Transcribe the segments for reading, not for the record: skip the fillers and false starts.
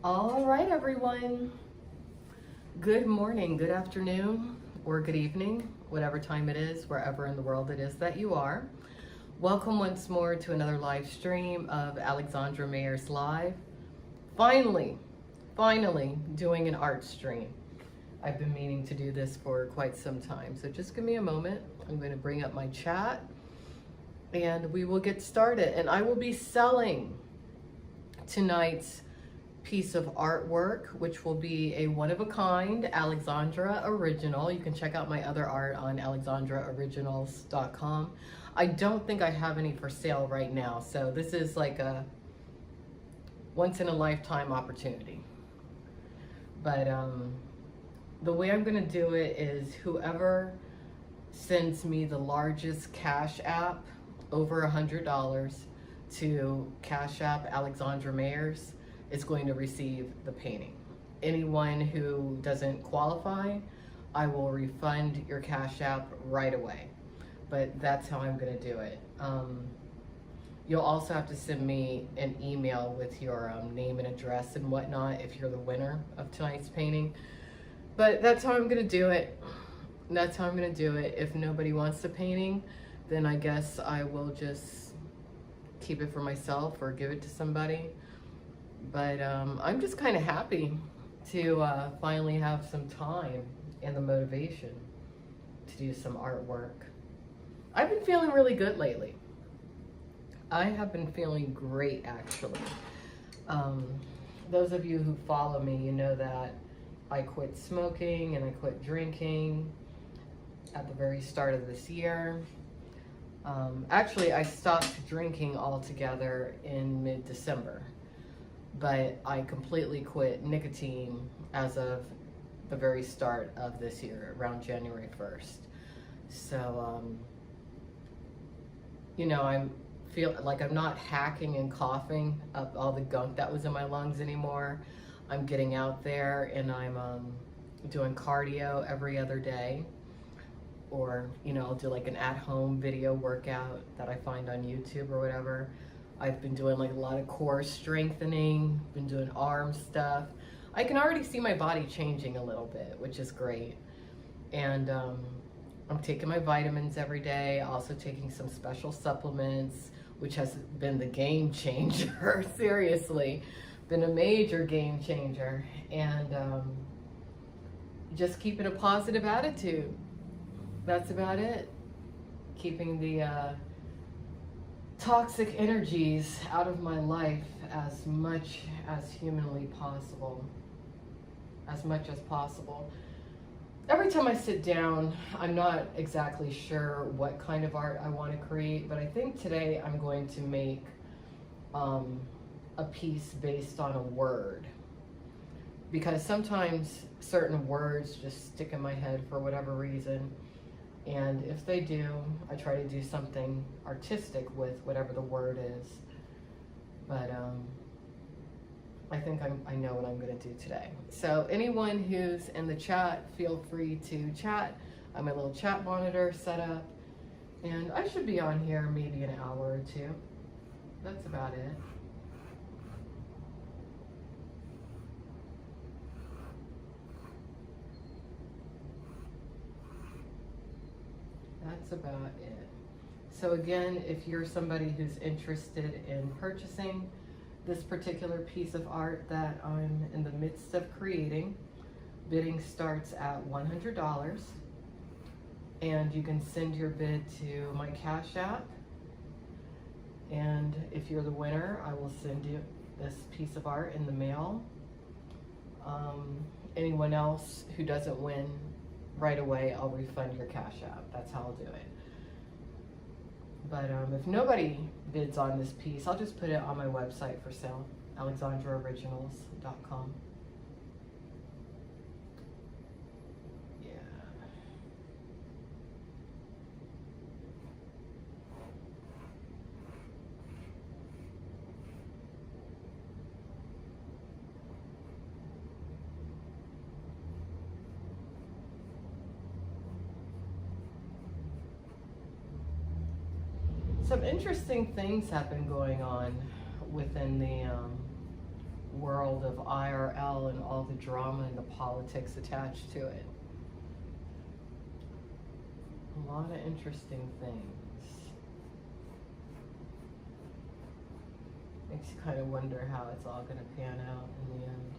All right, everyone. Good morning, good afternoon, or good evening, whatever time it is, wherever in the world it is that you are. Welcome once more to another live stream of Alexandra Mayers Live. Finally doing an art stream. I've been meaning to do this for quite some time, so just give me a moment. I'm going to bring up my chat and we will get started. And I will be selling tonight's piece of artwork, which will be a one-of-a-kind Alexandra original. You can check out my other art on alexandraoriginals.com. I don't think I have any for sale right now, so this is like a once-in-a-lifetime opportunity. But the way I'm going to do it is whoever sends me the largest Cash App over $100 to Cash App Alexandra Mayers is going to receive the painting. Anyone who doesn't qualify, I will refund your Cash App right away. But that's how I'm gonna do it. You'll also have to send me an email with your name and address and whatnot if you're the winner of tonight's painting. But that's how I'm gonna do it. That's how I'm gonna do it. If nobody wants the painting, then I guess I will just keep it for myself or give it to somebody. But I'm just kind of happy to finally have some time and the motivation to do some artwork. I've been feeling really good lately. I have been feeling great, actually. Those of you who follow me, you know that I quit smoking and I quit drinking at the very start of this year. Actually, I stopped drinking altogether in mid-December. But I completely quit nicotine as of the very start of this year, around January 1st. So, you know, I feel like I'm not hacking and coughing up all the gunk that was in my lungs anymore. I'm getting out there and I'm doing cardio every other day. Or, you know, I'll do like an at-home video workout that I find on YouTube or whatever. I've been doing like a lot of core strengthening, been doing arm stuff. I can already see my body changing a little bit, which is great. And I'm taking my vitamins every day, also taking some special supplements, which has been the game changer, seriously, been a major game changer. And just keeping a positive attitude. That's about it. Keeping the toxic energies out of my life as much as humanly possible. As much as possible. Every time I sit down, I'm not exactly sure what kind of art I want to create, but I think today I'm going to make a piece based on a word. Because sometimes certain words just stick in my head for whatever reason. And if they do, I try to do something artistic with whatever the word is. But I think I know what I'm going to do today. So anyone who's in the chat, feel free to chat. I have my little chat monitor set up. And I should be on here maybe an hour or two. That's about it. That's about it. So again, if you're somebody who's interested in purchasing this particular piece of art that I'm in the midst of creating, bidding starts at $100. And you can send your bid to my Cash App. And if you're the winner, I will send you this piece of art in the mail. Anyone else who doesn't win right away, I'll refund your Cash App. That's how I'll do it. But if nobody bids on this piece, I'll just put it on my website for sale, alexandraoriginals.com. Yeah. Some interesting things have been going on within the world of IRL and all the drama and the politics attached to it. A lot of interesting things. Makes you kind of wonder how it's all going to pan out in the end.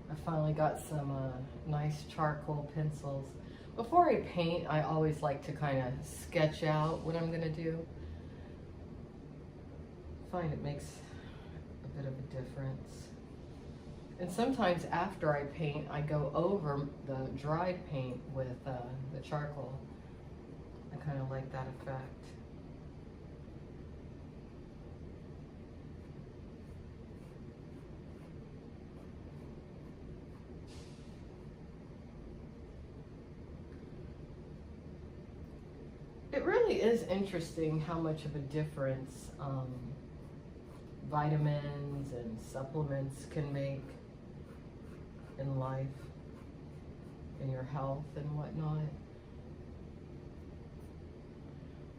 I finally got some nice charcoal pencils. Before I paint, I always like to kind of sketch out what I'm going to do. I find it makes a bit of a difference. And sometimes after I paint, I go over the dried paint with the charcoal. I kind of like that effect. It really is interesting how much of a difference vitamins and supplements can make in life, in your health and whatnot.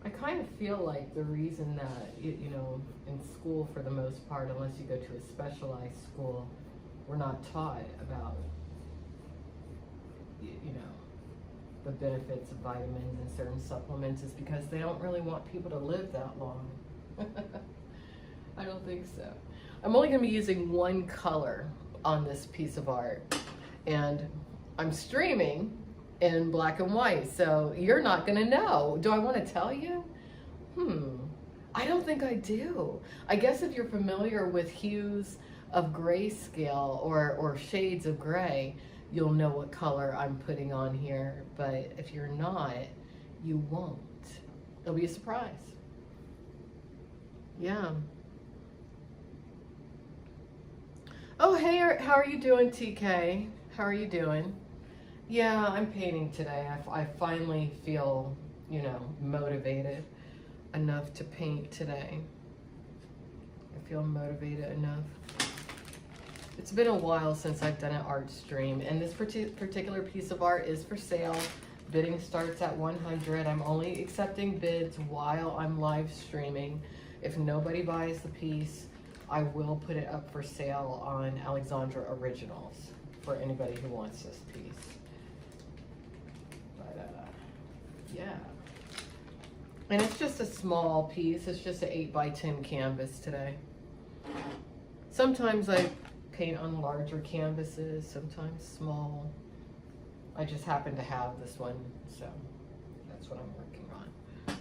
I kind of feel like the reason that, you know, in school for the most part, unless you go to a specialized school, we're not taught about, you know, the benefits of vitamins and certain supplements is because they don't really want people to live that long. I don't think so. I'm only going to be using one color on this piece of art, and I'm streaming in black and white, so you're not going to know. Do I want to tell you? I don't think I do. I guess if you're familiar with hues of grayscale or shades of gray, you'll know what color I'm putting on here, but if you're not, you won't. It'll be a surprise. Yeah. Oh, hey, how are you doing, TK? How are you doing? Yeah, I'm painting today. I finally feel, you know, motivated enough to paint today. I feel motivated enough. It's been a while since I've done an art stream, and this particular piece of art is for sale. Bidding starts at 100. I'm only accepting bids while I'm live streaming. If nobody buys the piece, I will put it up for sale on Alexandra Originals for anybody who wants this piece. But yeah. And it's just a small piece. It's just an 8x10 canvas today. Sometimes I paint on larger canvases, sometimes small. I just happen to have this one, so that's what I'm working on.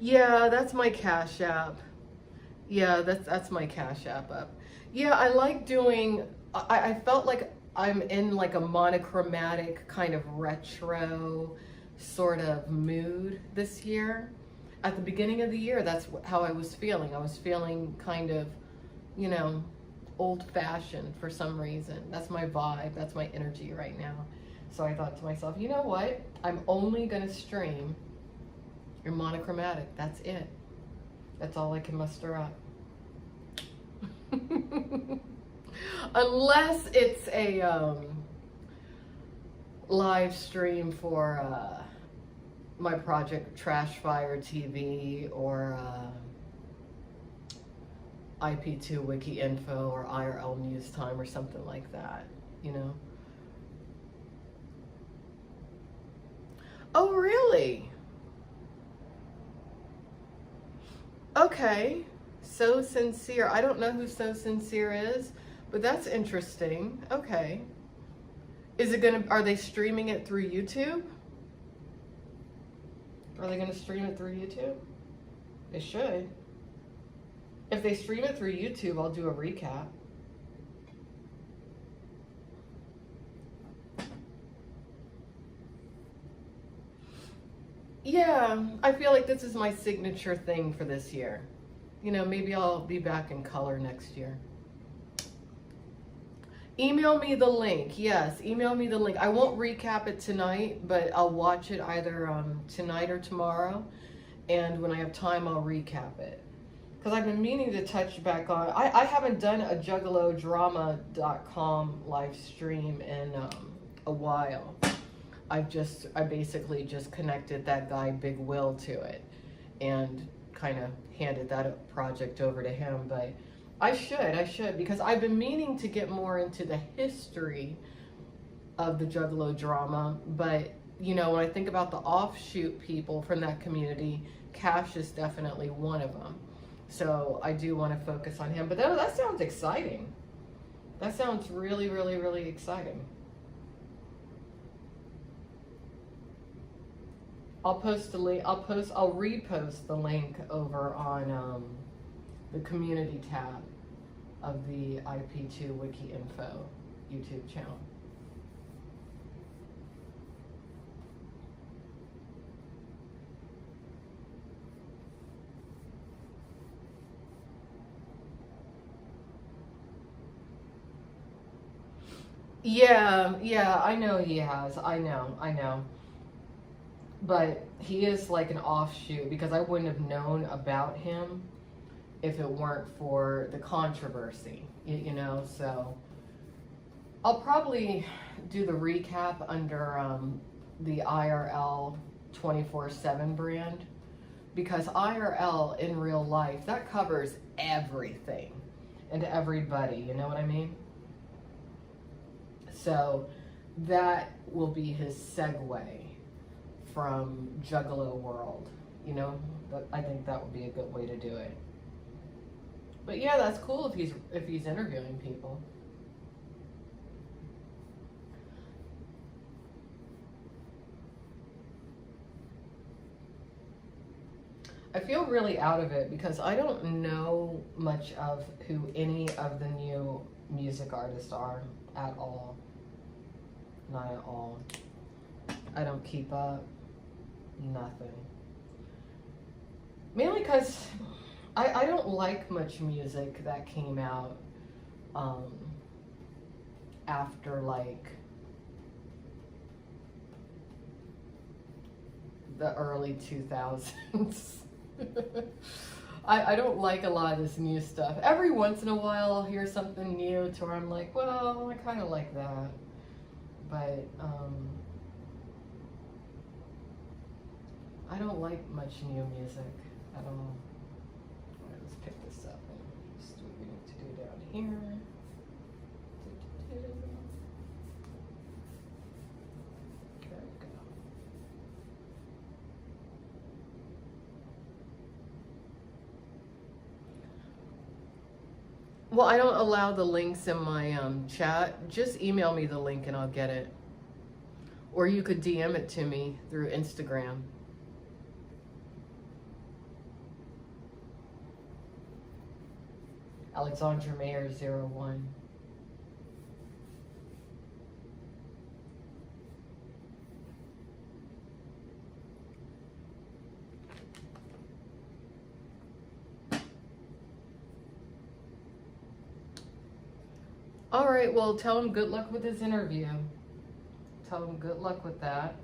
Yeah, that's my Cash App. Yeah, that's my Cash App up. Yeah, I like doing, I felt like I'm in like a monochromatic kind of retro sort of mood this year. At the beginning of the year, that's how I was feeling. I was feeling kind of, you know, old-fashioned for some reason. That's my vibe. That's my energy right now. So I thought to myself, you know what? I'm only going to stream in monochromatic. That's it. That's all I can muster up. Unless it's a live stream for my project Trash Fire TV or IP2 Wiki Info or IRL News Time or something like that, you know. Oh, really? Okay. So Sincere. I don't know who So Sincere is, but that's interesting. Okay. Is it gonna, are they streaming it through YouTube? Are they gonna stream it through YouTube? They should. If they stream it through YouTube, I'll do a recap. Yeah, I feel like this is my signature thing for this year. You know, maybe I'll be back in color next year. Email me the link. Yes, email me the link. I won't recap it tonight, but I'll watch it either tonight or tomorrow. And when I have time, I'll recap it. Because I've been meaning to touch back on. I haven't done a juggalodrama.com live stream in a while. I basically just connected that guy Big Will to it and kind of handed that project over to him. But I should, because I've been meaning to get more into the history of the Juggalo drama. But, you know, when I think about the offshoot people from that community, Cash is definitely one of them. So I do want to focus on him. But that sounds exciting. That sounds really, really, really exciting. I'll post the link. I'll repost the link over on the community tab of the IP2 Wiki Info YouTube channel. Yeah, I know he has. I know. But he is like an offshoot, because I wouldn't have known about him if it weren't for the controversy, you know. So I'll probably do the recap under the IRL 24/7 brand, because IRL in real life, that covers everything and everybody, you know what I mean? So that will be his segue from Juggalo World, you know. But I think that would be a good way to do it. But yeah, that's cool if he's interviewing people. I feel really out of it because I don't know much of who any of the new music artists are at all. Not at all. I don't keep up. Nothing. Mainly because I don't like much music that came out after like the early 2000s. I don't like a lot of this new stuff. Every once in a while I'll hear something new to where I'm like, well, I kind of like that. But I don't like much new music at all. All right, let's pick this up and just do what we need to do down here. There we go. Well, I don't allow the links in my chat. Just email me the link and I'll get it. Or you could DM it to me through Instagram. Alexandra Mayers 01. All right, well, tell him good luck with his interview. Tell him good luck with that.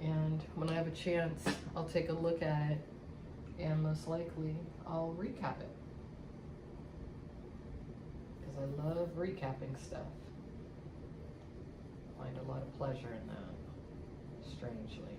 And when I have a chance, I'll take a look at it, and most likely I'll recap it. Because I love recapping stuff. I find a lot of pleasure in that, strangely.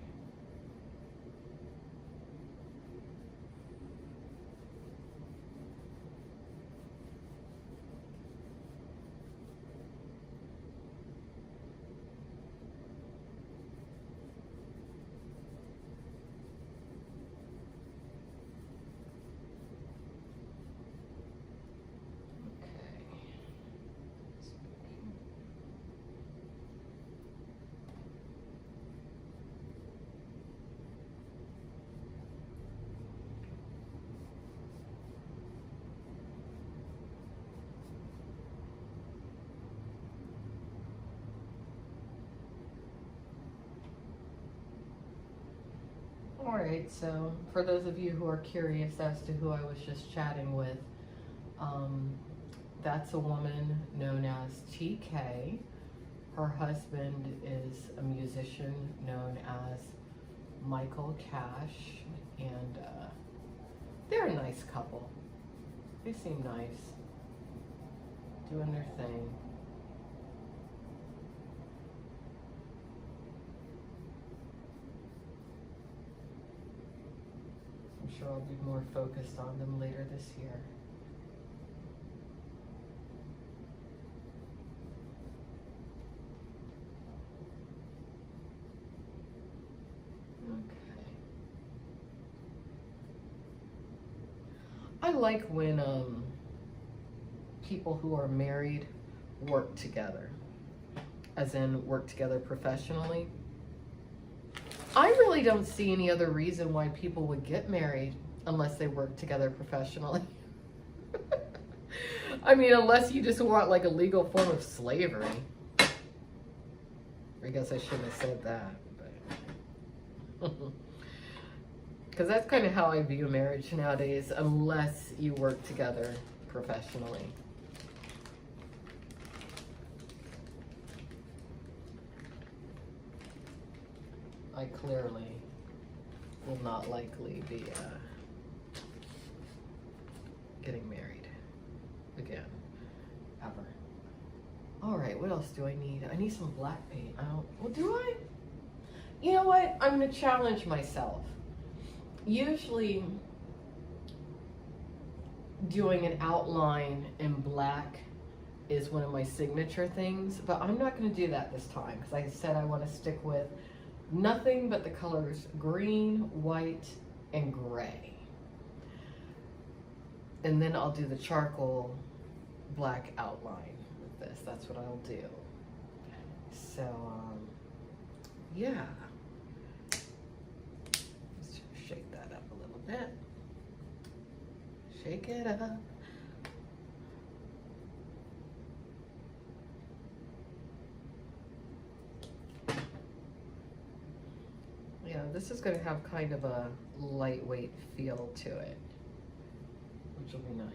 All right, so for those of you who are curious as to who I was just chatting with, um, that's a woman known as TK. Her husband is a musician known as Michael Cash, and they're a nice couple. They seem nice, doing their thing. I'm sure I'll be more focused on them later this year. Okay. I like when people who are married work together, as in work together professionally. I really don't see any other reason why people would get married unless they work together professionally. I mean, unless you just want like a legal form of slavery. I guess I shouldn't have said that, but because that's kind of how I view marriage nowadays, unless you work together professionally. I clearly will not likely be getting married again, ever. All right, what else do I need? I need some black paint. Well, do I? You know what? I'm gonna challenge myself. Usually doing an outline in black is one of my signature things, but I'm not gonna do that this time because I said I want to stick with nothing but the colors green, white, and gray. And then I'll do the charcoal black outline with this. That's what I'll do. So, yeah. Let's shake that up a little bit. Shake it up. Yeah, this is going to have kind of a lightweight feel to it, which will be nice.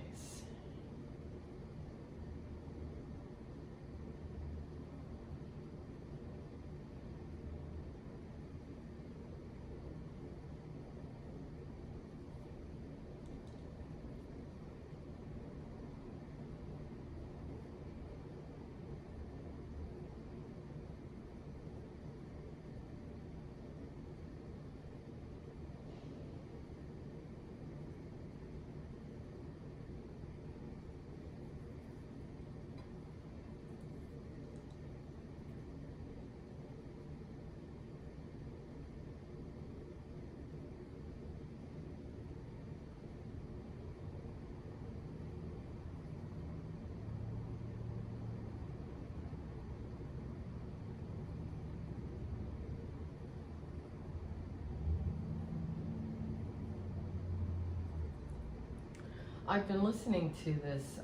I've been listening to this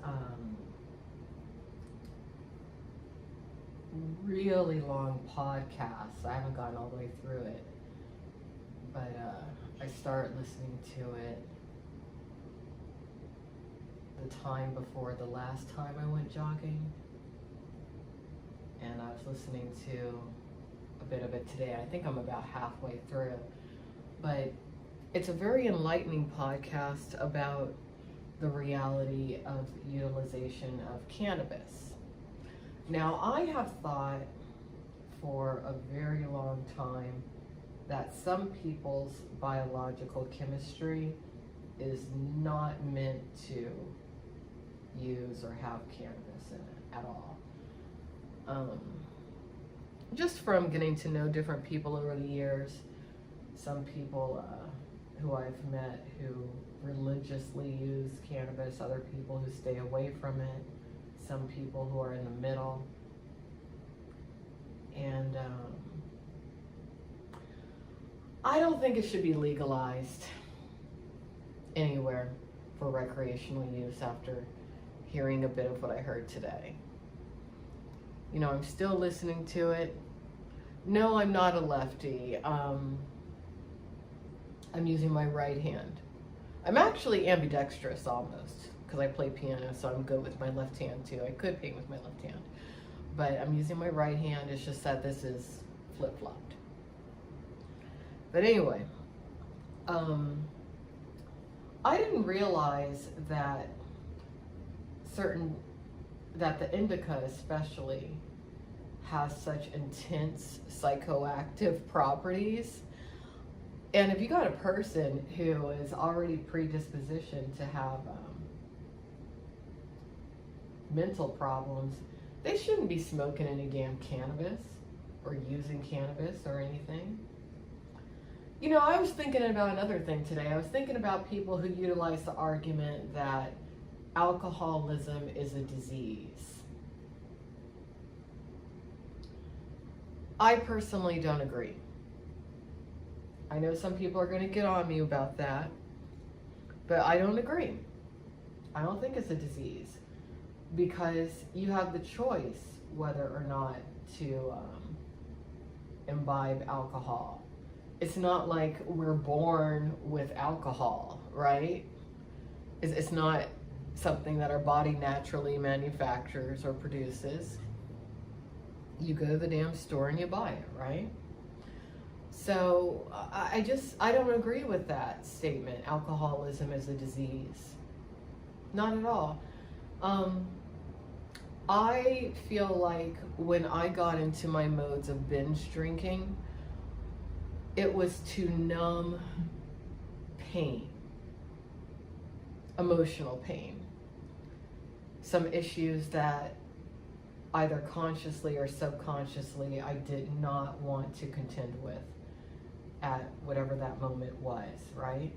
really long podcast. I haven't gotten all the way through it, but I started listening to it the time before the last time I went jogging, and I was listening to a bit of it today. I think I'm about halfway through, but it's a very enlightening podcast about the reality of utilization of cannabis. Now, I have thought for a very long time that some people's biological chemistry is not meant to use or have cannabis in it at all. Just from getting to know different people over the years, some people who I've met who religiously use cannabis, other people who stay away from it, some people who are in the middle. And I don't think it should be legalized anywhere for recreational use after hearing a bit of what I heard today. You know, I'm still listening to it. No, I'm not a lefty. I'm using my right hand. I'm actually ambidextrous almost because I play piano, so I'm good with my left hand too. I could paint with my left hand, but I'm using my right hand. It's just that this is flip-flopped. But anyway, I didn't realize that the indica especially has such intense psychoactive properties. And if you got a person who is already predispositioned to have mental problems, they shouldn't be smoking any damn cannabis or using cannabis or anything. You know, I was thinking about another thing today. I was thinking about people who utilize the argument that alcoholism is a disease. I personally don't agree. I know some people are going to get on me about that, but I don't agree. I don't think it's a disease because you have the choice whether or not to imbibe alcohol. It's not like we're born with alcohol, right? It's not something that our body naturally manufactures or produces. You go to the damn store and you buy it, right? So I don't agree with that statement. Alcoholism is a disease. Not at all. I feel like when I got into my modes of binge drinking, it was to numb pain, emotional pain, some issues that either consciously or subconsciously I did not want to contend with at whatever that moment was, right?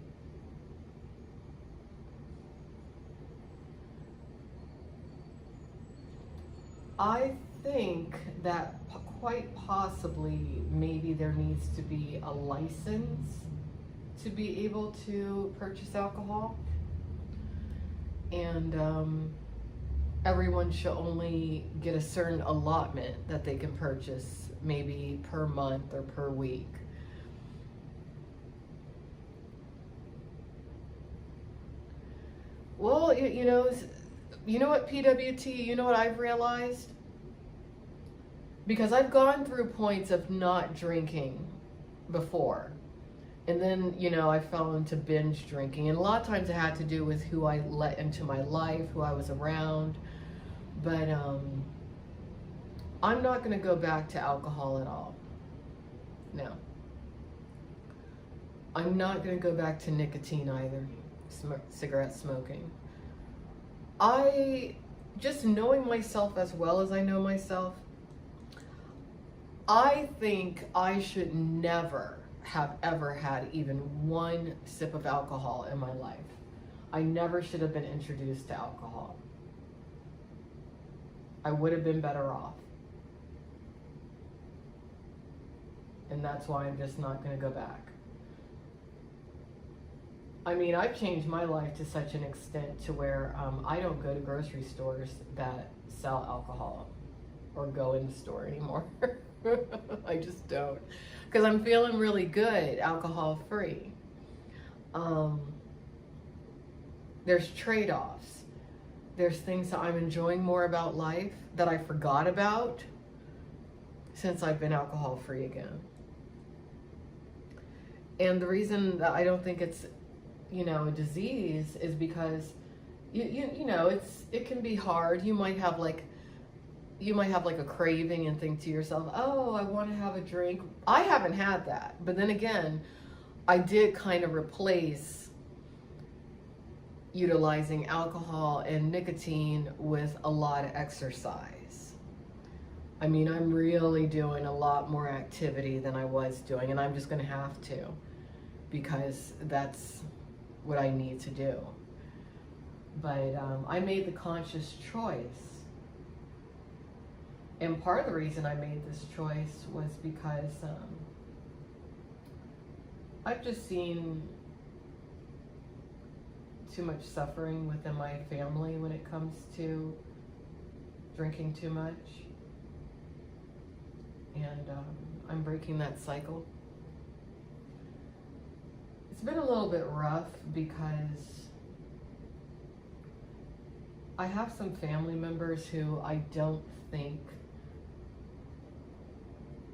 I think that quite possibly maybe there needs to be a license to be able to purchase alcohol, and everyone should only get a certain allotment that they can purchase, maybe per month or per week. Well, you know what, PWT, you know what I've realized? Because I've gone through points of not drinking before. And then, you know, I fell into binge drinking. And a lot of times it had to do with who I let into my life, who I was around. But I'm not going to go back to alcohol at all. No. I'm not going to go back to nicotine either, cigarette smoking. Just knowing myself as well as I know myself, I think I should never have ever had even one sip of alcohol in my life. I never should have been introduced to alcohol. I would have been better off. And that's why I'm just not going to go back. I mean, I've changed my life to such an extent to where I don't go to grocery stores that sell alcohol or go in the store anymore. I just don't. Because I'm feeling really good alcohol free. There's trade-offs. There's things that I'm enjoying more about life that I forgot about since I've been alcohol free again. And the reason that I don't think it's, you know, a disease is because you know, it can be hard. You might have like a craving and think to yourself, oh, I want to have a drink. I haven't had that. But then again, I did kind of replace utilizing alcohol and nicotine with a lot of exercise. I mean, I'm really doing a lot more activity than I was doing, and I'm just going to have to, because that's what I need to do. But I made the conscious choice. And part of the reason I made this choice was because I've just seen too much suffering within my family when it comes to drinking too much. And I'm breaking that cycle. It's been a little bit rough because I have some family members who I don't think,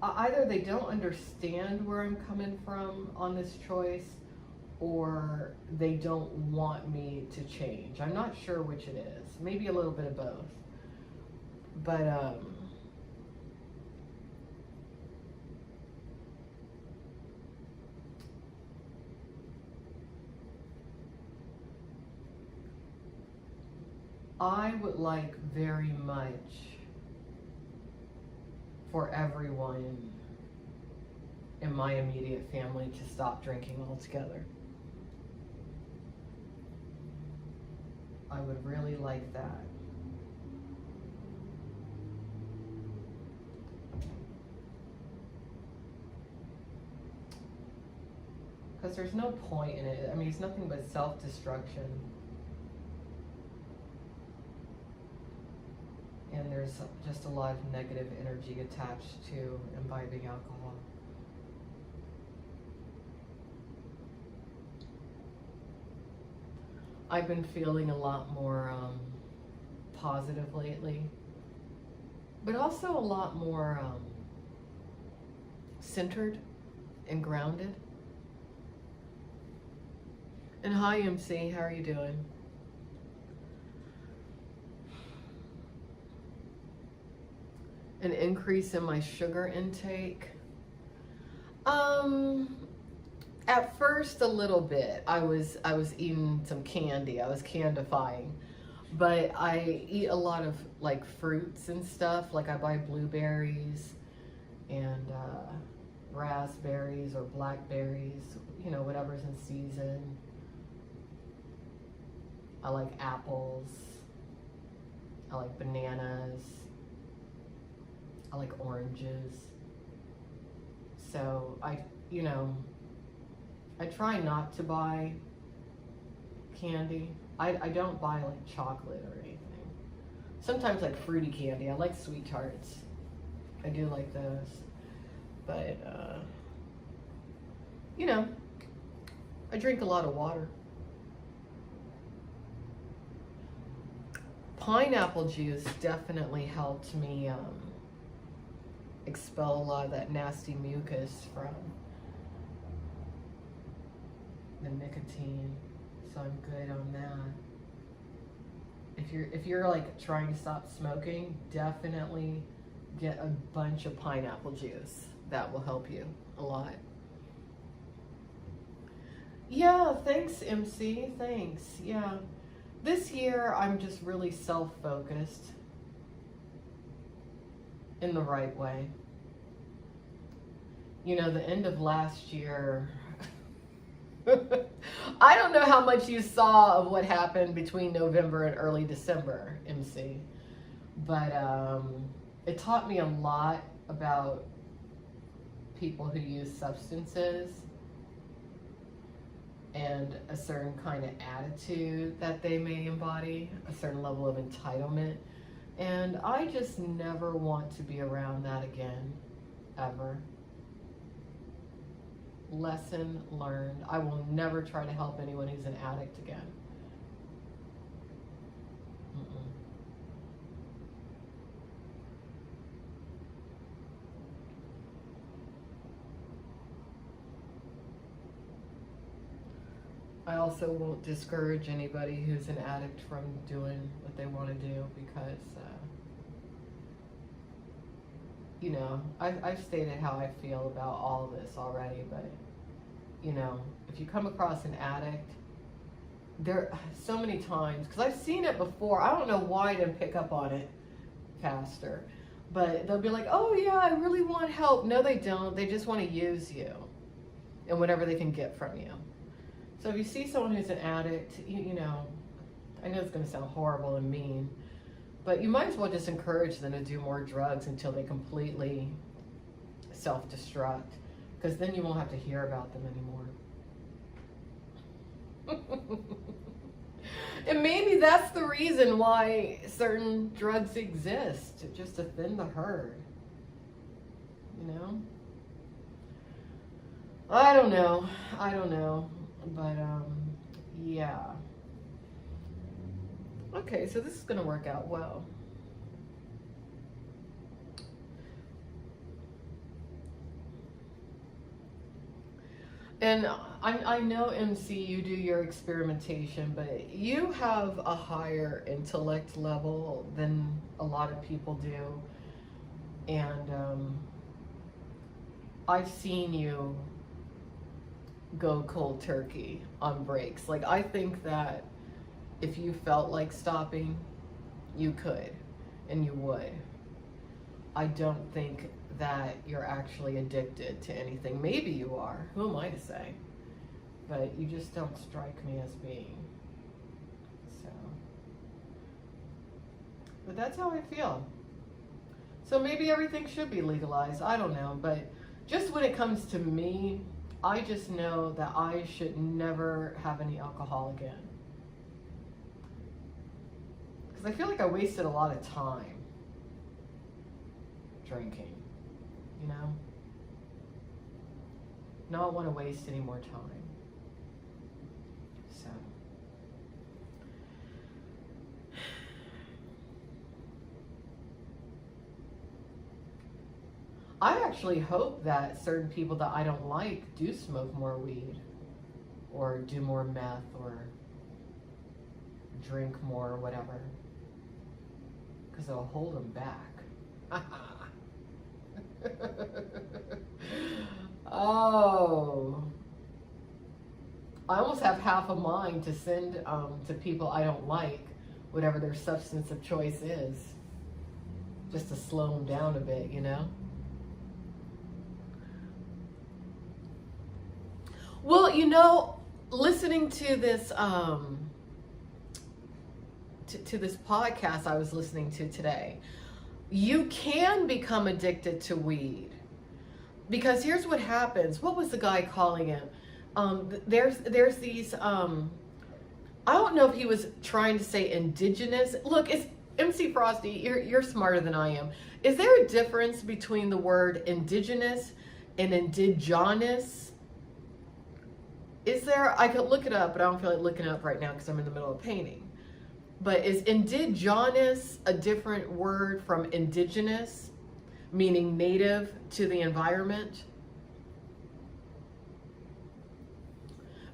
either they don't understand where I'm coming from on this choice, or they don't want me to change. I'm not sure which it is. Maybe a little bit of both. But I would like very much for everyone in my immediate family to stop drinking altogether. I would really like that. Because there's no point in it. I mean, it's nothing but self-destruction. And there's just a lot of negative energy attached to imbibing alcohol. I've been feeling a lot more positive lately, but also a lot more centered and grounded. And hi, MC, how are you doing? An increase in my sugar intake. At first a little bit. I was eating some candy. I was candifying. But I eat a lot of like fruits and stuff. Like I buy blueberries and raspberries or blackberries, you know, whatever's in season. I like apples. I like bananas. I like oranges. So I try not to buy candy. I don't buy like chocolate or anything. Sometimes like fruity candy. I like sweet tarts. I do like those. But, I drink a lot of water. Pineapple juice definitely helped me expel a lot of that nasty mucus from the nicotine, so I'm good on that. If you're like trying to stop smoking, definitely get a bunch of pineapple juice. That will help you a lot. Yeah, thanks, MC. Thanks. Yeah. This year, I'm just really self-focused in the right way. You know, the end of last year, I don't know how much you saw of what happened between November and early December, MC, but it taught me a lot about people who use substances and a certain kind of attitude that they may embody, a certain level of entitlement. And I just never want to be around that again, ever. Lesson learned. I will never try to help anyone who's an addict again. I also won't discourage anybody who's an addict from doing what they want to do because, I've stated how I feel about all of this already, but, if you come across an addict, there so many times, because I've seen it before, I don't know why I didn't pick up on it faster, but they'll be like, oh yeah, I really want help. No, they don't. They just want to use you and whatever they can get from you. So if you see someone who's an addict, I know it's going to sound horrible and mean, but you might as well just encourage them to do more drugs until they completely self-destruct, because then you won't have to hear about them anymore. And maybe that's the reason why certain drugs exist, just to thin the herd. I don't know. But, yeah. Okay, so this is going to work out well. And I know, MC, you do your experimentation, but you have a higher intellect level than a lot of people do. And I've seen you go cold turkey on breaks. Like, I think that if you felt like stopping, you could and you would. I don't think that you're actually addicted to anything. Maybe you are. Who am I to say? But you just don't strike me as being. So. But that's how I feel. So maybe everything should be legalized. I don't know. But just when it comes to me, I just know that I should never have any alcohol again. Because I feel like I wasted a lot of time drinking, you know? I don't want to waste any more time. So. I actually hope that certain people that I don't like do smoke more weed or do more meth or drink more or whatever. Because it'll hold them back. Oh. I almost have half a mind to send to people I don't like, whatever their substance of choice is. Just to slow them down a bit, you know? Well, you know, listening to this to this podcast I was listening to today, you can become addicted to weed. Because here's what happens. What was the guy calling it? There's these, I don't know if he was trying to say indigenous. Look, it's MC Frosty, you're smarter than I am. Is there a difference between the word indigenous and indigenous? Is there? I could look it up, but I don't feel like looking it up right now because I'm in the middle of painting. But is indigenous a different word from indigenous, meaning native to the environment?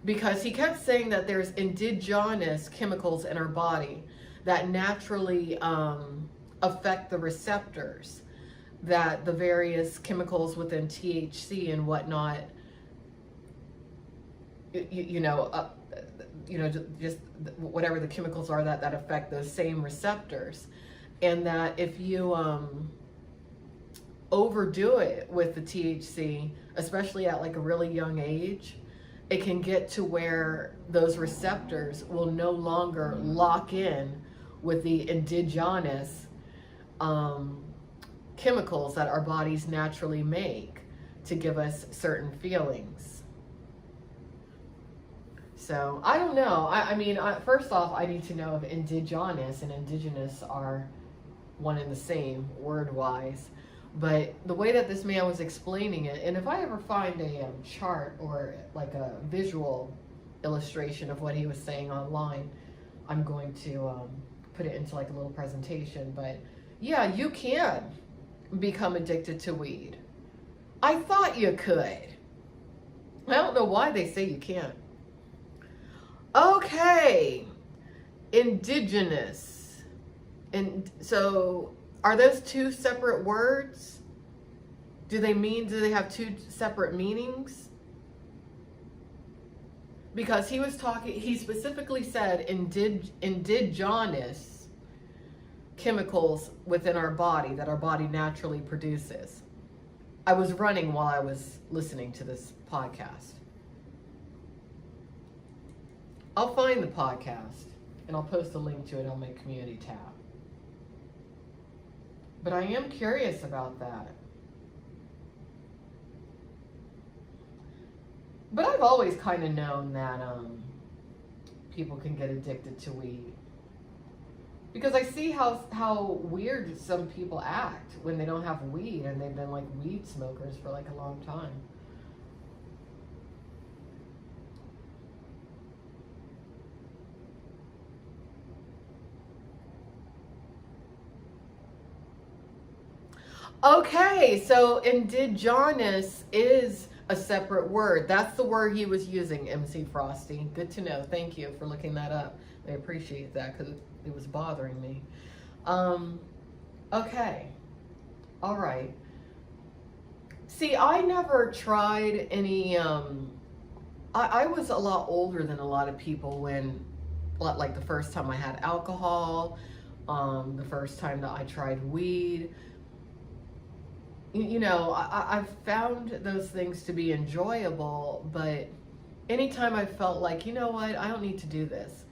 Because he kept saying that there's indigenous chemicals in our body that naturally affect the receptors, that the various chemicals within THC and whatnot, just whatever the chemicals are that affect those same receptors. And that if you overdo it with the THC, especially at like a really young age, it can get to where those receptors will no longer lock in with the indigenous chemicals that our bodies naturally make to give us certain feelings. So, I don't know. I mean, first off, I need to know if indigenous and indigenous are one and the same, word-wise. But the way that this man was explaining it, and if I ever find a chart or like a visual illustration of what he was saying online, I'm going to put it into like a little presentation. But yeah, you can become addicted to weed. I thought you could. I don't know why they say you can't. Okay, indigenous. And so, are those two separate words? Do they have two separate meanings? Because he specifically said indigenous chemicals within our body that our body naturally produces. I was running while I was listening to this podcast. I'll find the podcast and I'll post a link to it on my community tab. But I am curious about that. But I've always kind of known that people can get addicted to weed. Because I see how weird some people act when they don't have weed and they've been like weed smokers for like a long time. Okay, so indigenous is a separate word. That's the word he was using, MC Frosty. Good to know. Thank you for looking that up. I appreciate that because it was bothering me. Um, okay. All right. See, I never tried any, I was a lot older than a lot of people when, like the first time I had alcohol, the first time that I tried weed. You know, I've found those things to be enjoyable, but anytime I felt like, you know what, I don't need to do this,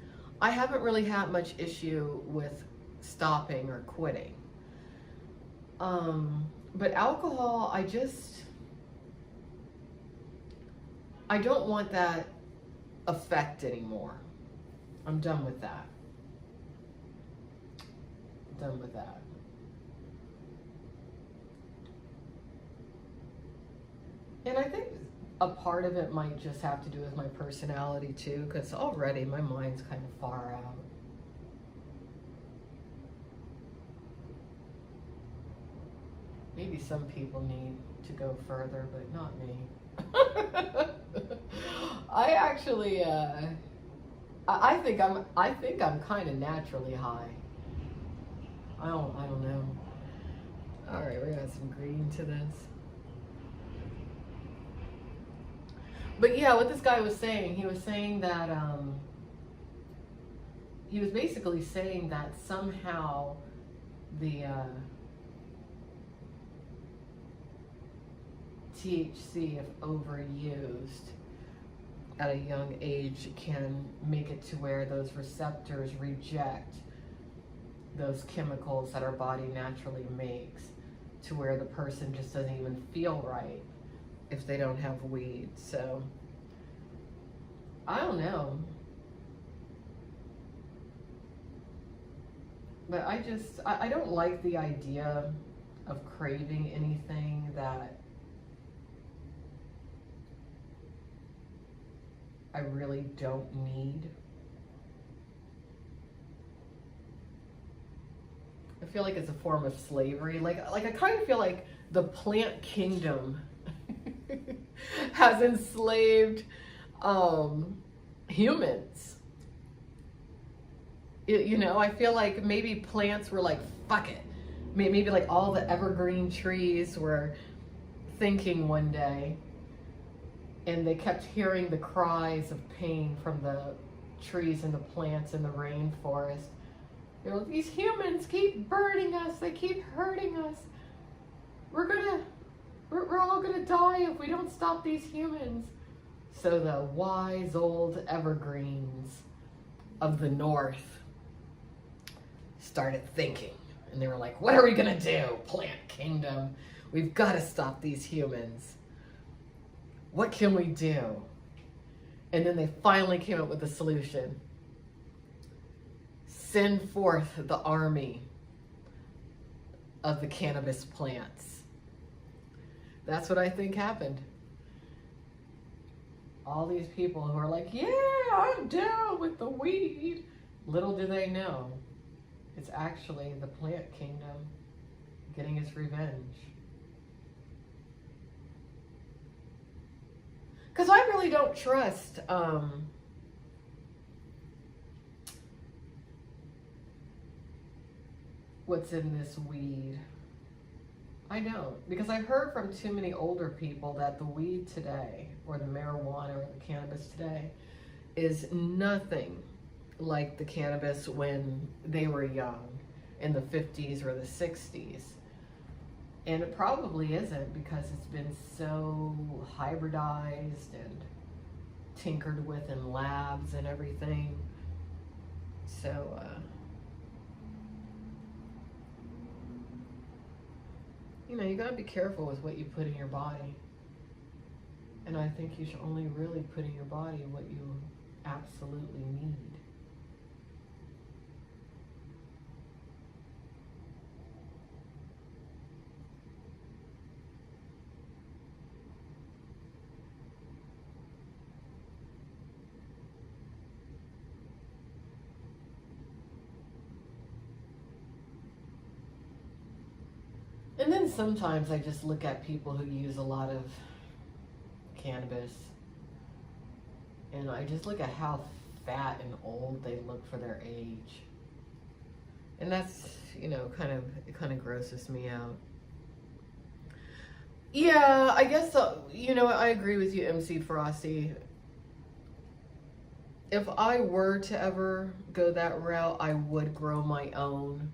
I haven't really had much issue with stopping or quitting. But alcohol, I don't want that effect anymore. I'm done with that. Done with that. And I think a part of it might just have to do with my personality too, because already my mind's kind of far out. Maybe some people need to go further, but not me. I actually, I think I'm kind of naturally high. I don't know. All right, we're gonna add some green to this. But yeah, what this guy was saying, he was saying that he was basically saying that somehow the THC, if overused at a young age, can make it to where those receptors reject those chemicals that our body naturally makes, to where the person just doesn't even feel right if they don't have weed. So I don't know, but I don't like the idea of craving anything that I really don't need. I feel like it's a form of slavery. Like I kind of feel like the plant kingdom has enslaved humans. You know, I feel like maybe plants were like, fuck it. Maybe like all the evergreen trees were thinking one day, and they kept hearing the cries of pain from the trees and the plants in the rainforest. They're like, these humans keep burning us. They keep hurting us. We're all gonna die if we don't stop these humans. So the wise old evergreens of the north started thinking, and they were like, what are we gonna do, plant kingdom? We've got to stop these humans. What can we do? And then they finally came up with a solution. Send forth the army of the cannabis plants. That's what I think happened. All these people who are like, yeah, I'm down with the weed. Little do they know, it's actually the plant kingdom getting its revenge. Because I really don't trust what's in this weed. I don't, because I've heard from too many older people that the weed today, or the marijuana or the cannabis today, is nothing like the cannabis when they were young, in the 50s or the 60s. And it probably isn't, because it's been so hybridized and tinkered with in labs and everything. So, you know, you gotta be careful with what you put in your body. And I think you should only really put in your body what you absolutely need. And then sometimes I just look at people who use a lot of cannabis, and I just look at how fat and old they look for their age. And that's, it kind of grosses me out. Yeah, I guess, I agree with you, MC Frosty. If I were to ever go that route, I would grow my own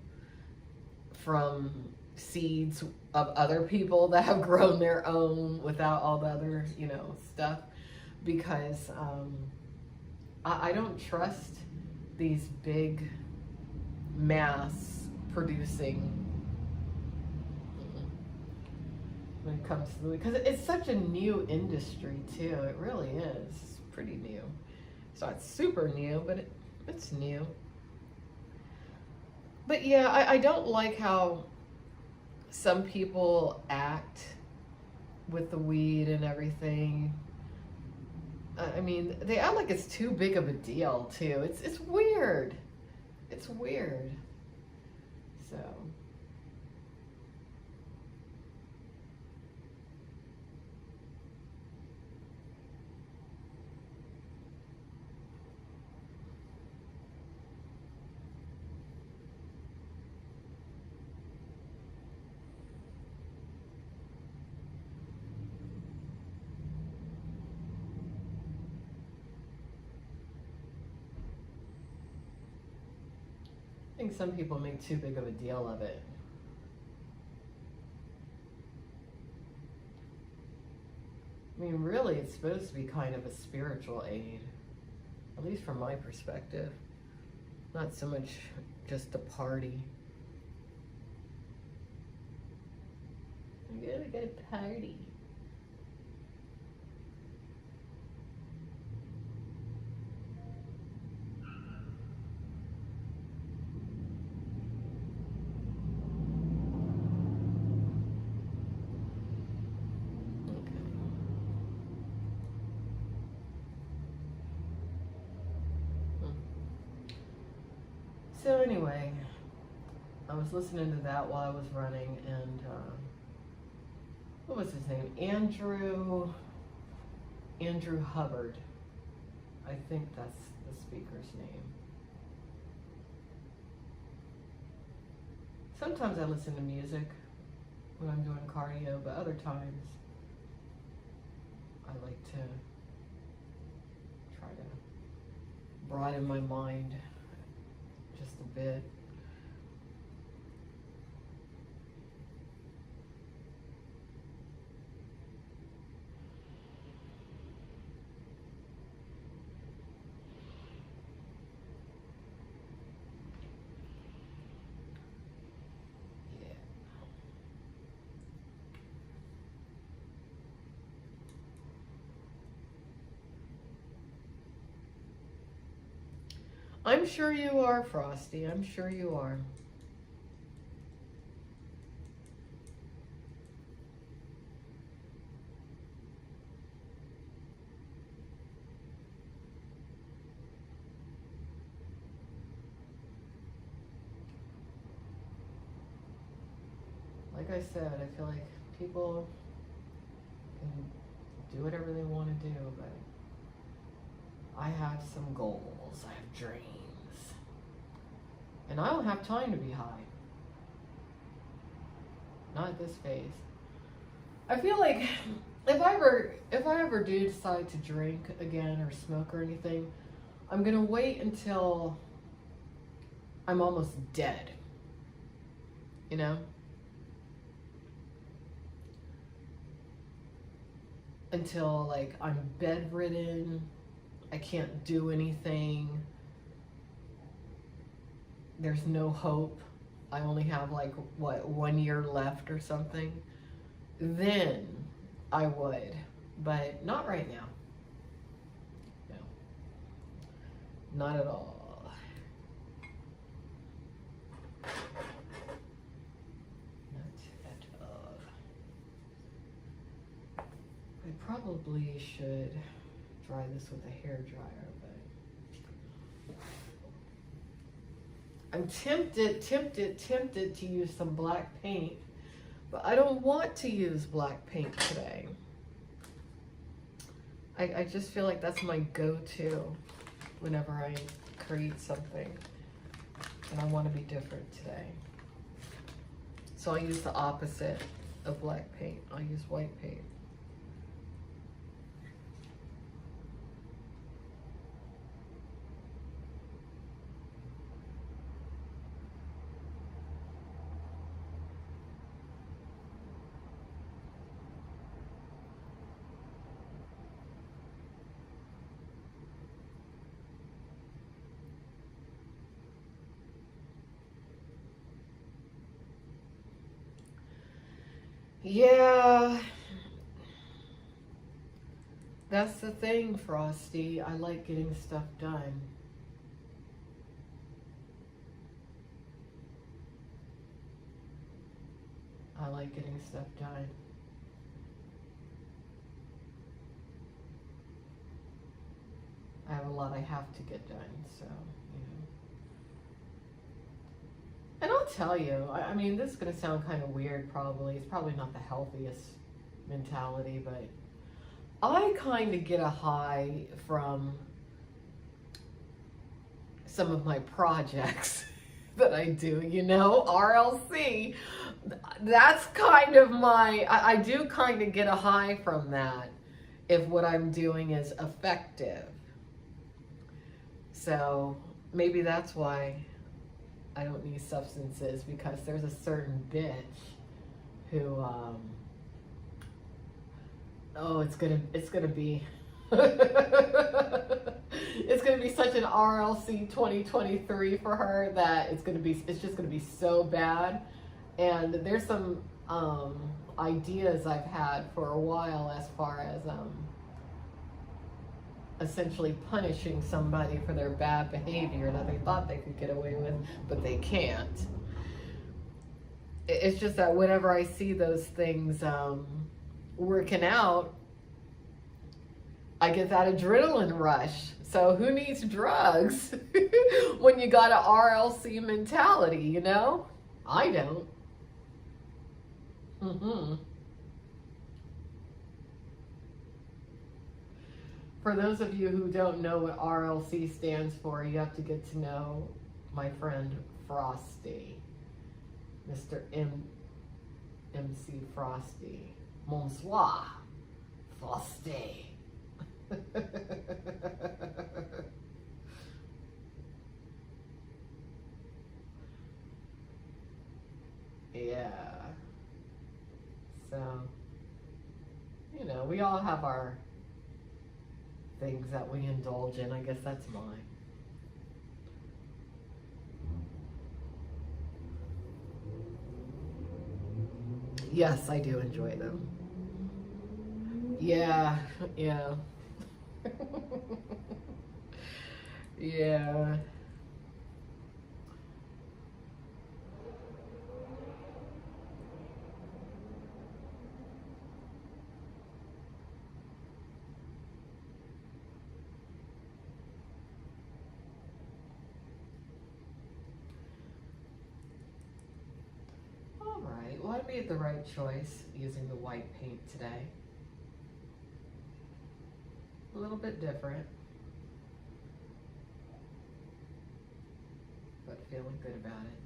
from seeds of other people that have grown their own without all the other, stuff. Because I don't trust these big mass producing when it comes to the weed, because it's such a new industry too. It really is. It's pretty new. It's not super new, but it's new. But yeah, I don't like how some people act with the weed and everything. I mean, they act like it's too big of a deal too. It's weird. It's weird. So. I think some people make too big of a deal of it. I mean, really, it's supposed to be kind of a spiritual aid, at least from my perspective. Not so much just a party. We gotta go party. So anyway, I was listening to that while I was running, and what was his name? Andrew Hubbard. I think that's the speaker's name. Sometimes I listen to music when I'm doing cardio, but other times I like to try to broaden my mind just a bit. I'm sure you are, Frosty. I'm sure you are. Like I said, I feel like people can do whatever they want to do, but I have some goals, I have dreams, and I don't have time to be high. Not at this phase. I feel like if I ever do decide to drink again or smoke or anything, I'm gonna wait until I'm almost dead. You know? Until like I'm bedridden, I can't do anything, there's no hope, I only have like, 1 year left or something, then I would, but not right now. No, not at all. Not at all. I probably should dry this with a hairdryer, but I'm tempted to use some black paint, But I don't want to use black paint today. I just feel like that's my go-to whenever I create something. And I want to be different today. So I'll use the opposite of black paint. I'll use white paint. Yeah, that's the thing, Frosty. I like getting stuff done. I like getting stuff done. I have a lot I have to get done, so, you know. And I'll tell you, I mean, this is going to sound kind of weird probably. It's probably not the healthiest mentality, but I kind of get a high from some of my projects that I do, you know, RLC. That's kind of my, I do kind of get a high from that if what I'm doing is effective. So maybe that's why I don't need substances, because there's a certain bitch who, oh, it's gonna be, it's gonna be such an RLC 2023 for her that it's just gonna be so bad. And there's some ideas I've had for a while as far as essentially punishing somebody for their bad behavior that they thought they could get away with, but they can't. It's just that whenever I see those things working out, I get that adrenaline rush. So who needs drugs when you got an RLC mentality, you know? I don't. For those of you who don't know what RLC stands for, you have to get to know my friend Frosty, Mr. MC Frosty. Bonsoir, Frosty. Yeah. So, you know, we all have our things that we indulge in. I guess that's mine. Yes, I do enjoy them. Yeah, yeah. Yeah. All right, well, I made the right choice using the white paint today. A little bit different, but feeling good about it.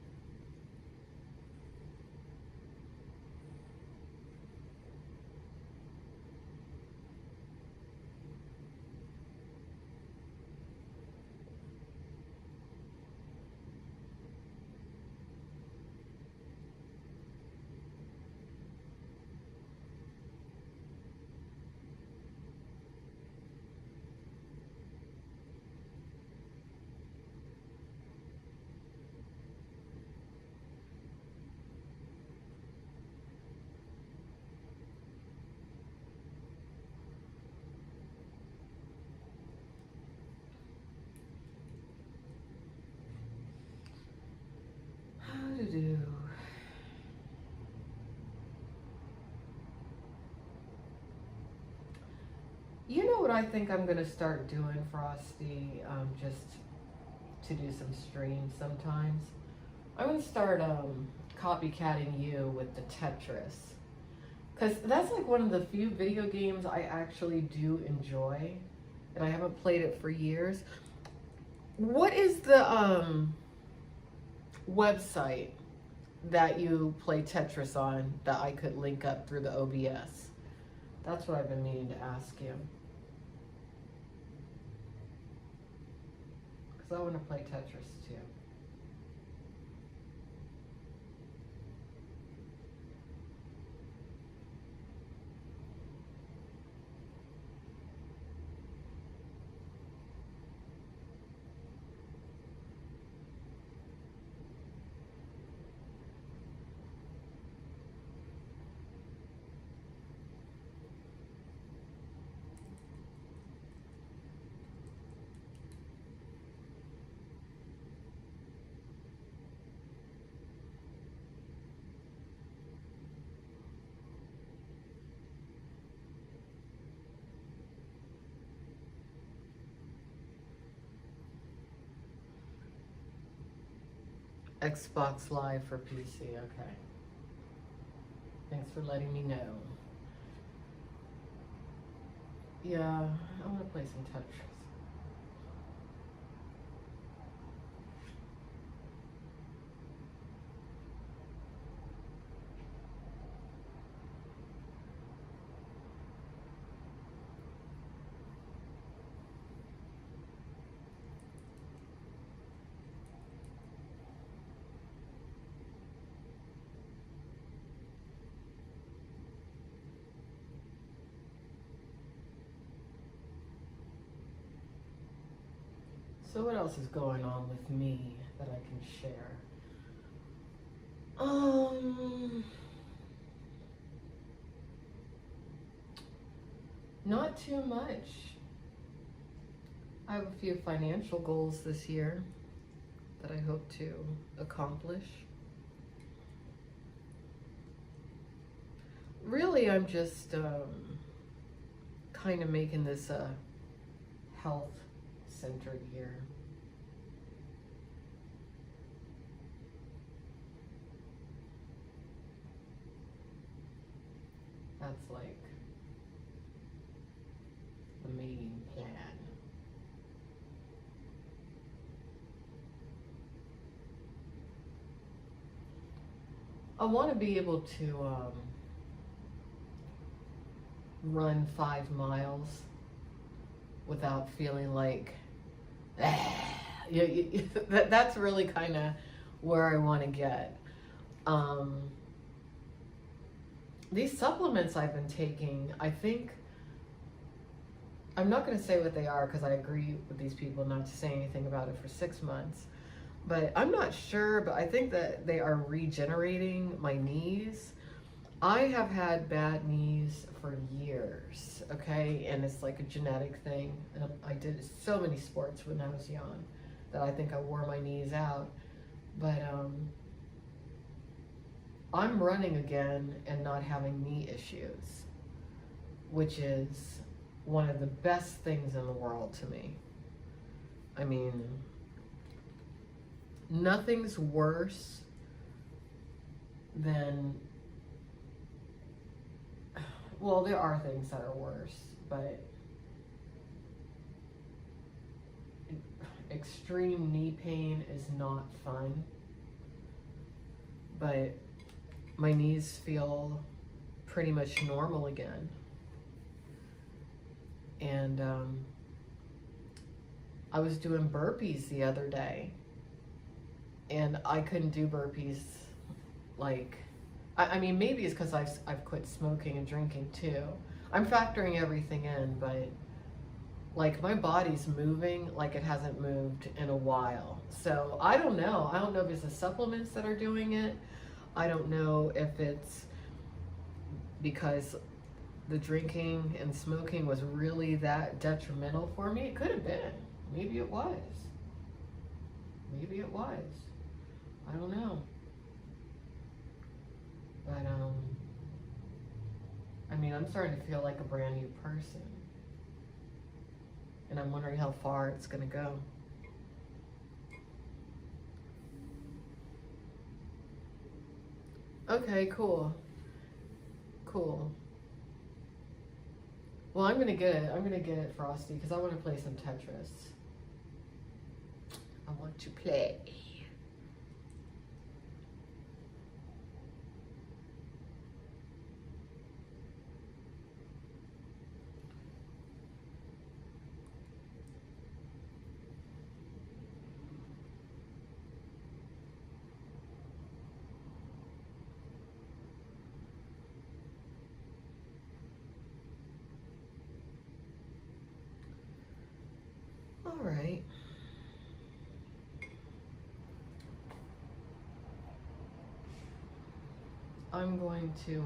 How to do? You know what I think I'm going to start doing, Frosty, just to do some streams sometimes? I'm going to start copycatting you with the Tetris. Because that's like one of the few video games I actually do enjoy. And I haven't played it for years. What is the website that you play Tetris on that I could link up through the OBS? That's what I've been meaning to ask you. Because I want to play Tetris too. Xbox Live for PC, okay. Thanks for letting me know. Yeah, I want to play some Tetris. So what else is going on with me that I can share? Not too much. I have a few financial goals this year that I hope to accomplish. Really, I'm just kind of making this a health-centered year. That's like the main plan. I want to be able to run 5 miles without feeling like that's really kind of where I want to get. These supplements I've been taking, I think, I'm not going to say what they are because I agree with these people not to say anything about it for 6 months, but I'm not sure, but I think that they are regenerating my knees. I have had bad knees for years, okay, and it's like a genetic thing. And I did so many sports when I was young that I think I wore my knees out, but I'm running again and not having knee issues, which is one of the best things in the world to me. I mean, nothing's worse than, well, there are things that are worse, but extreme knee pain is not fun. But my knees feel pretty much normal again. And I was doing burpees the other day, and I couldn't do burpees. Like, I mean, maybe it's because I've quit smoking and drinking too. I'm factoring everything in, but like my body's moving like it hasn't moved in a while. So I don't know. I don't know if it's the supplements that are doing it. I don't know if it's because the drinking and smoking was really that detrimental for me. It could have been. Maybe it was. Maybe it was. I don't know. But I mean, I'm starting to feel like a brand new person. And I'm wondering how far it's going to go. Okay, cool. Cool. Well, I'm gonna get it. I'm gonna get it, Frosty, because I want to play some Tetris. I want to play. All right. I'm going to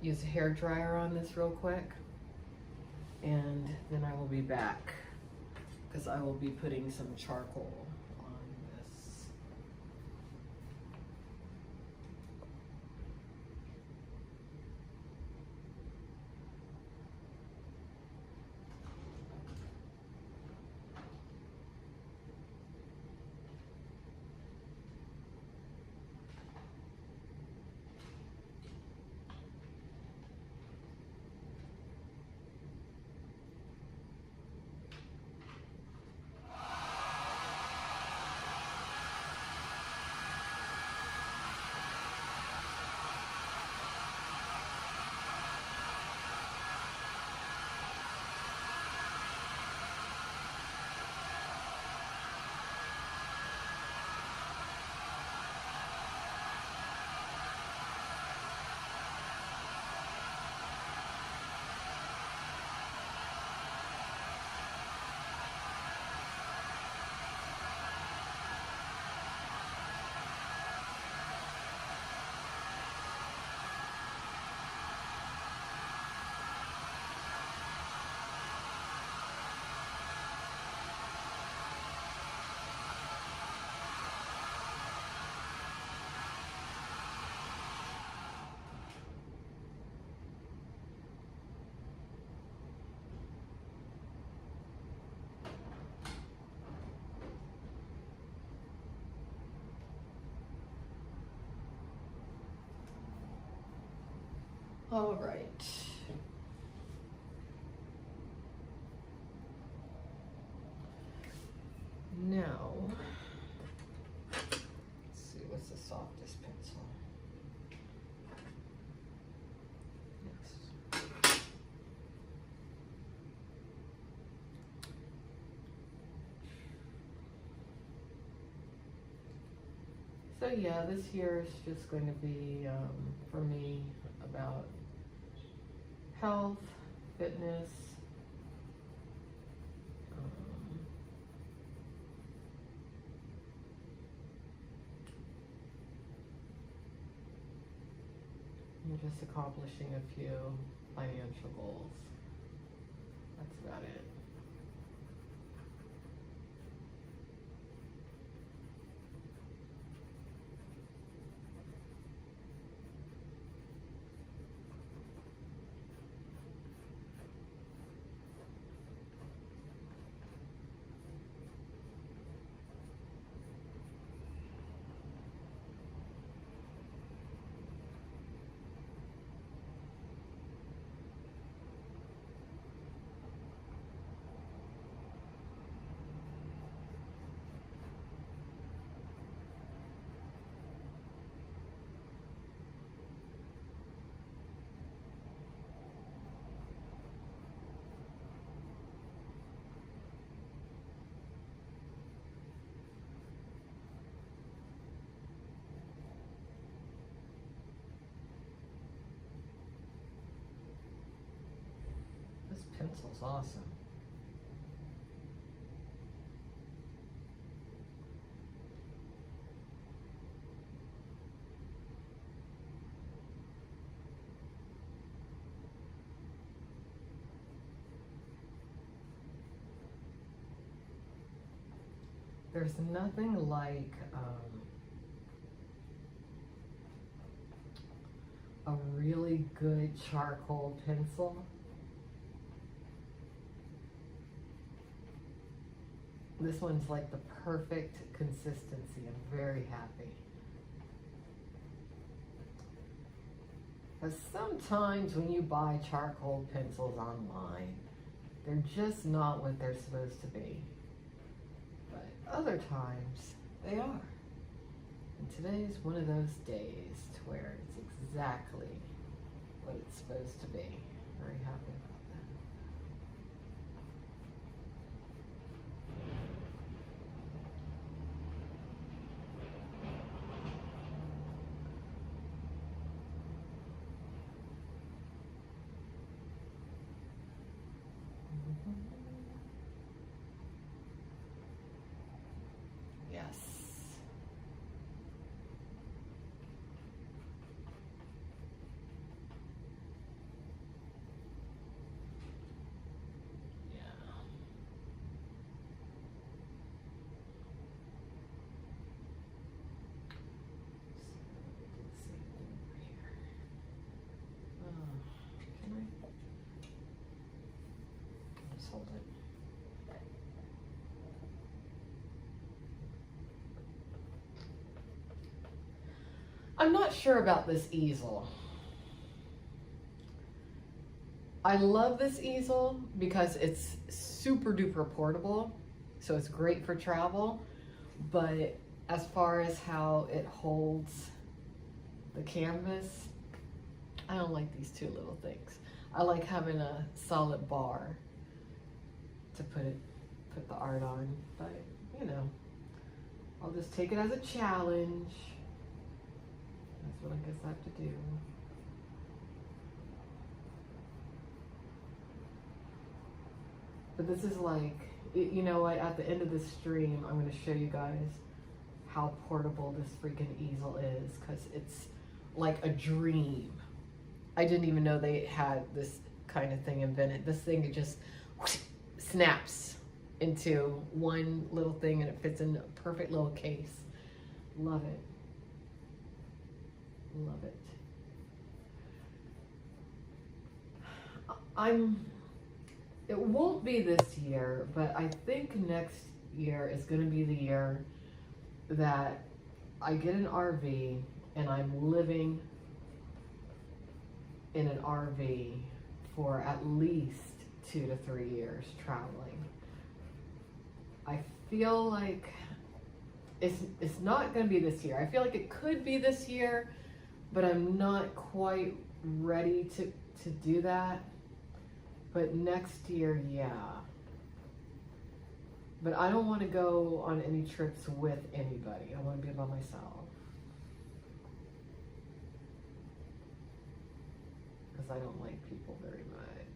use a hair dryer on this real quick, and then I will be back because I will be putting some charcoal on this. All right. Now, let's see, what's the softest pencil? Yes. So yeah, this year is just going to be, for me, about health, fitness, and just accomplishing a few financial goals. That's about it. This pencil's awesome. There's nothing like a really good charcoal pencil. This one's like the perfect consistency. I'm very happy. Because sometimes when you buy charcoal pencils online, they're just not what they're supposed to be. But other times, they are. And today is one of those days to where it's exactly what it's supposed to be. Very happy about that. Yes. Yeah. Can I? Just hold it. I'm not sure about this easel. I love this easel because it's super duper portable, so it's great for travel, but as far as how it holds the canvas, I don't like these two little things. I like having a solid bar to put the art on, but you know, I'll just take it as a challenge. That's what I guess I have to do. But this is like, you know what, at the end of this stream, I'm going to show you guys how portable this freaking easel is, because it's like a dream. I didn't even know they had this kind of thing invented. This thing, it just snaps into one little thing and it fits in a perfect little case. Love it. Love it. It won't be this year, but I think next year is going to be the year that I get an RV and I'm living in an RV for at least 2 to 3 years traveling. I feel like it's not going to be this year. I feel like it could be this year, but I'm not quite ready to do that. But next year, yeah. But I don't want to go on any trips with anybody. I want to be by myself. Because I don't like people very much.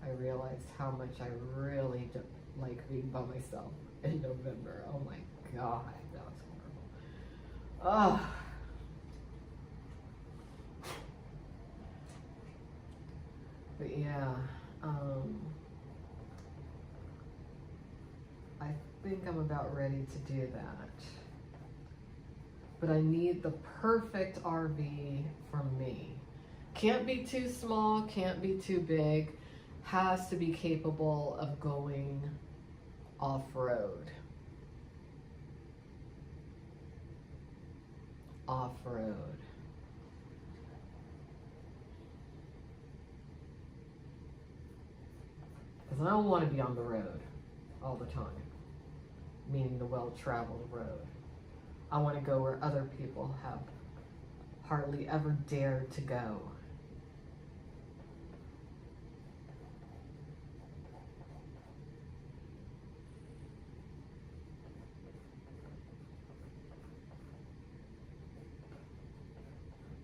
I realized how much I really don't like being by myself in November. Oh my God, that was horrible. Oh. But yeah, I think I'm about ready to do that. But I need the perfect RV for me. Can't be too small, can't be too big. Has to be capable of going off-road. Off-road. Because I don't want to be on the road all the time, meaning the well-traveled road. I want to go where other people have hardly ever dared to go.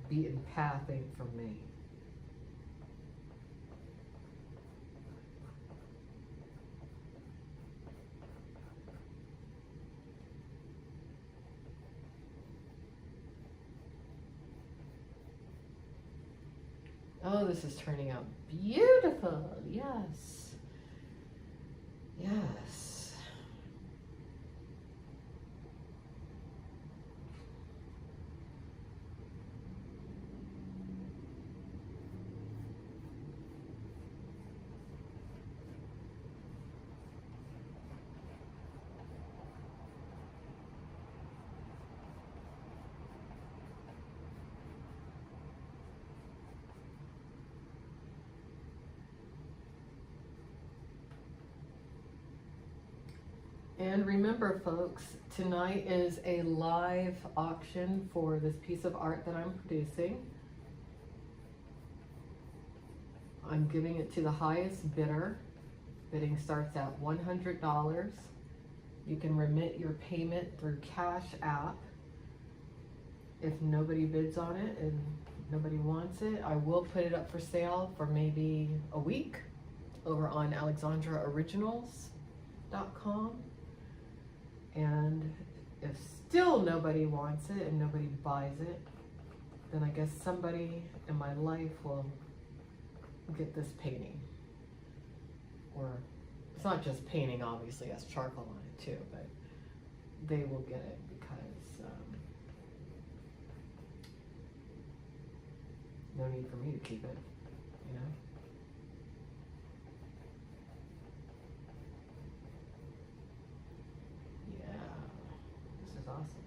Beaten path ain't for me. Oh, this is turning out beautiful. Yes. Yes. And remember, folks, tonight is a live auction for this piece of art that I'm producing. I'm giving it to the highest bidder. Bidding starts at $100. You can remit your payment through Cash App. If nobody bids on it and nobody wants it, I will put it up for sale for maybe a week over on alexandraoriginals.com. And if still nobody wants it and nobody buys it, then I guess somebody in my life will get this painting. Or it's not just painting, obviously, it has charcoal on it too, but they will get it because no need for me to keep it, you know? Yeah, this is awesome.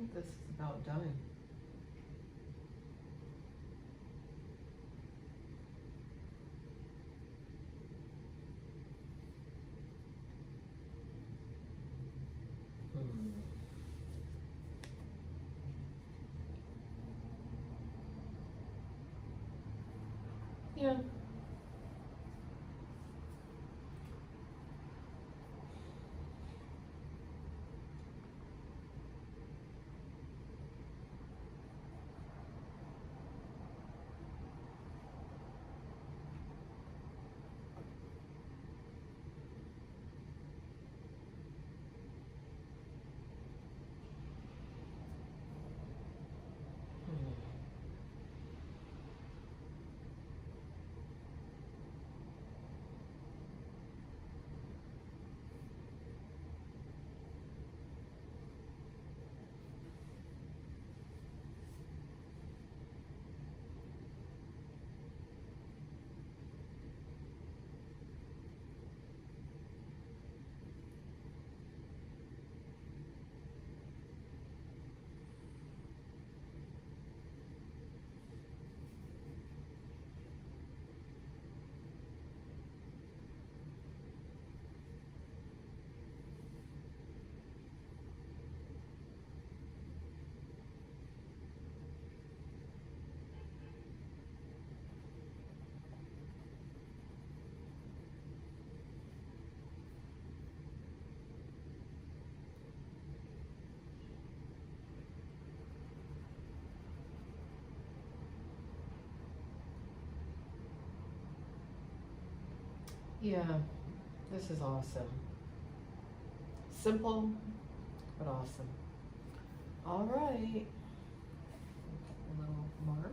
think this is about done. Yeah. Yeah, this is awesome. Simple, but awesome. All right. A little mark.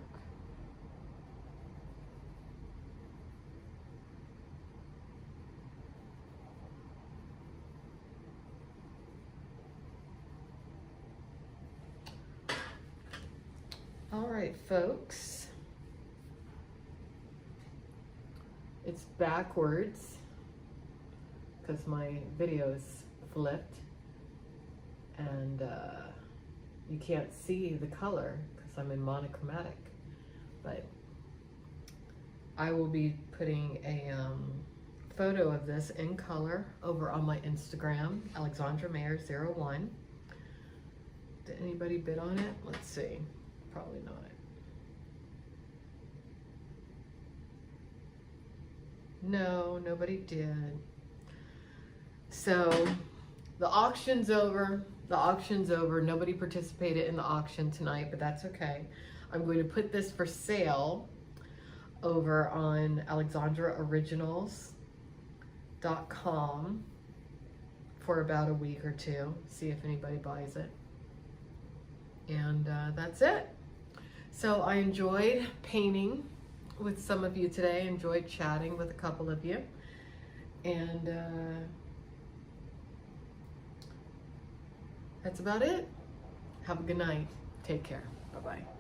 All right, folks. It's backwards because my video's flipped, and you can't see the color because I'm in monochromatic, but I will be putting a photo of this in color over on my Instagram, Alexandra Mayers 01. Did anybody bid on it? Let's see. Probably not. No, nobody did. So the auction's over. The auction's over. Nobody participated in the auction tonight, but that's okay. I'm going to put this for sale over on alexandraoriginals.com for about a week or two. See if anybody buys it. And that's it. So I enjoyed painting with some of you today, enjoyed chatting with a couple of you. And that's about it. Have a good night. Take care. Bye-bye.